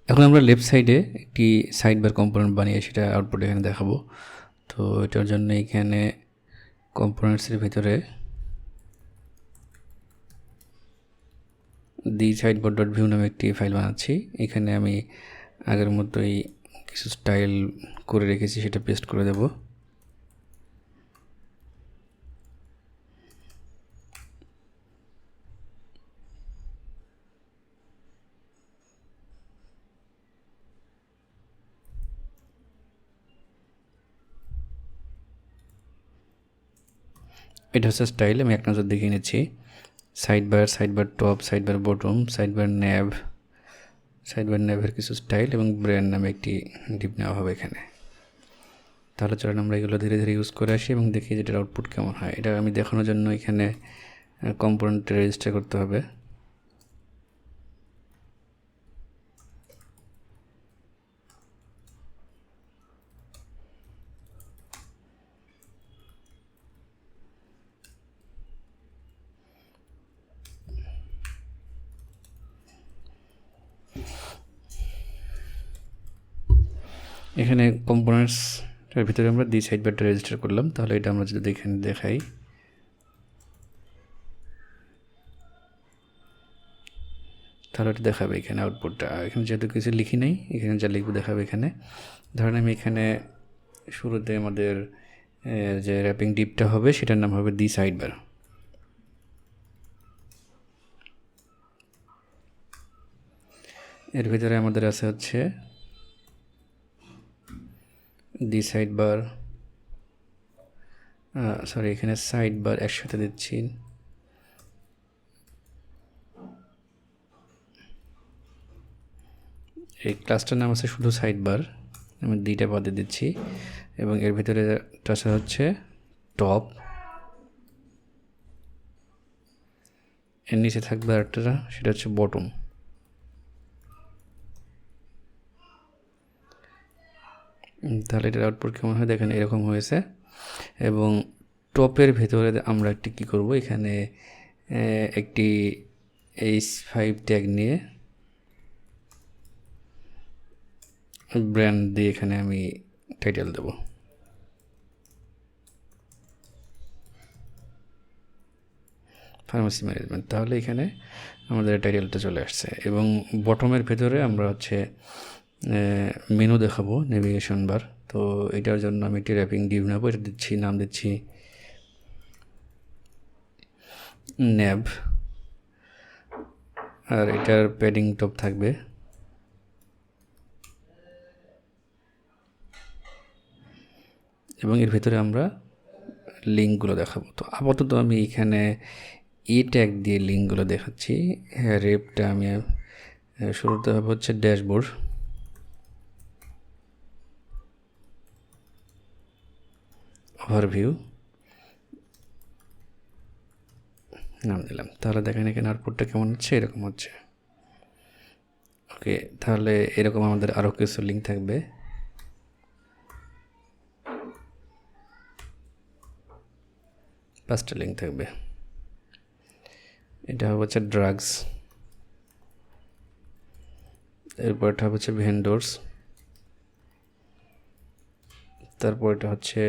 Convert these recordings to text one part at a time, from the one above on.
এখন আমরা লেফট সাইডে একটি সাইডবার কম্পোনেন্ট বানিয়ে সেটা আউটপুট এখানে দেখাবো। তো এটার জন্য এখানে কম্পোনেন্টসের ভিতরে TheSidebar.vue নামে একটি ফাইল বানাচ্ছি। এখানে আমি আগের মতোই কিছু স্টাইল করে রেখেছি, সেটা পেস্ট করে দেব। এটা হচ্ছে স্টাইল, আমি এক নজর দেখিয়ে নিচ্ছি। Sidebar, sidebar top, sidebar bottom, sidebar nav, sidebar ন্যাভের কিছু স্টাইল এবং ব্র্যান্ড নামে একটি ডিপ নেওয়া হবে এখানে। তাহলে চলেন আমরা এগুলো ধীরে ধীরে ইউজ করে আসি এবং দেখি যেটার আউটপুট কেমন হয়। এটা আমি দেখানোর জন্য এখানে কম্পোনেন্ট রেজিস্টার করতে হবে। এখানে কম্পোনেন্টসের ভিতরে আমরা TheSidebar রেজিস্টার করলাম। তাহলে এটা আমরা যদি এখানে দেখাই, তাহলে এটা দেখাবে এখানে আউটপুটটা। এখানে যেহেতু কিছু লিখি নাই, এখানে যা লিখবো দেখাবে এখানে। ধরেন আমি এখানে শুরুতে আমাদের যে র্যাপিং ডিপটা হবে সেটার নাম হবে TheSidebar। এর ভিতরে আমাদের আছে হচ্ছে TheSidebar, সরি এখানে সাইডবার একসাথে দিচ্ছি। এই ক্লাসটার নাম আছে শুধু সাইডবার, আমি দুইটা বাদে দিচ্ছি। এবং এর ভিতরে আছে হচ্ছে টপ, এর নিচে থাকবে আরেকটা, সেটা হচ্ছে বটম। তাহলে এটার আউটপুট কেমন হয় দেখেন, এরকম হয়েছে। এবং টপের ভেতরে আমরা একটি কী করব, এখানে একটি H5 ট্যাগ নিয়ে ব্র্যান্ড দিয়ে এখানে আমি টাইটেল দেব। Pharmacy management. তাহলে এখানে আমাদের টাইটেলটা চলে আসছে। এবং বটমের ভেতরে আমরা হচ্ছে মেনু দেখাবো, নেভিগেশন বার। তো এটার জন্য আমি একটি র্যাপিং ডিভ নেবো, এটা দিচ্ছি, নাম দিচ্ছি ন্যাব, আর এটার প্যাডিং টপ থাকবে। এবং এর ভিতরে আমরা লিঙ্কগুলো দেখাবো। তো আপাতত আমি এখানে ট্যাগ দিয়ে লিঙ্কগুলো দেখাচ্ছি। রেপটা আমি শুরুতে হবে হচ্ছে ড্যাশবোর্ড, ওভারভিউ নাম দিলাম। তাহলে দেখেন এখানে আউটপুটটা কেমন হচ্ছে, এরকম হচ্ছে। ওকে, তাহলে এরকম আমাদের আরও কিছু লিঙ্ক থাকবে। পাঁচটা লিঙ্ক থাকবে। এটা হচ্ছে ড্রাগস, এরপর এটা হচ্ছে ভেন্ডোর্স, তারপর এটা হচ্ছে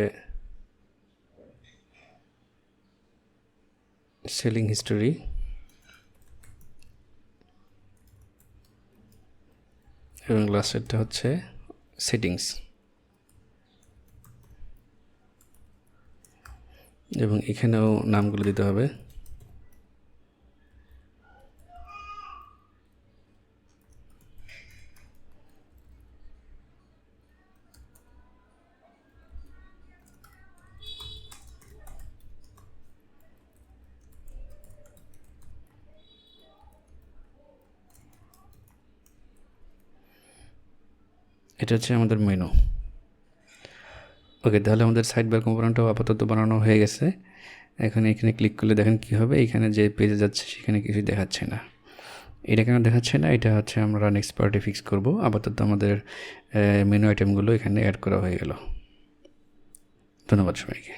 সেলিং হিস্টোরি, এবং লাস্টেরটা হচ্ছে সেটিংস। এবং এখানেও নামগুলো দিতে হবে। এটা হচ্ছে আমাদের মেনু। ওকে, তাহলে আমাদের সাইডবার কম্পোনেন্টটাও আপাতত বানানো হয়ে গেছে। এখানে ক্লিক করলে দেখেন কি হবে, এখানে যে পেজে যাচ্ছে সেখানে কিছু দেখাচ্ছে না। এটা কেন দেখাচ্ছে না, এটা হচ্ছে আমরা নেক্সট পার্টে ফিক্স করব। আপাতত আমাদের মেনু আইটেমগুলো এখানে অ্যাড করা হয়ে গেল। ধন্যবাদ সবাইকে।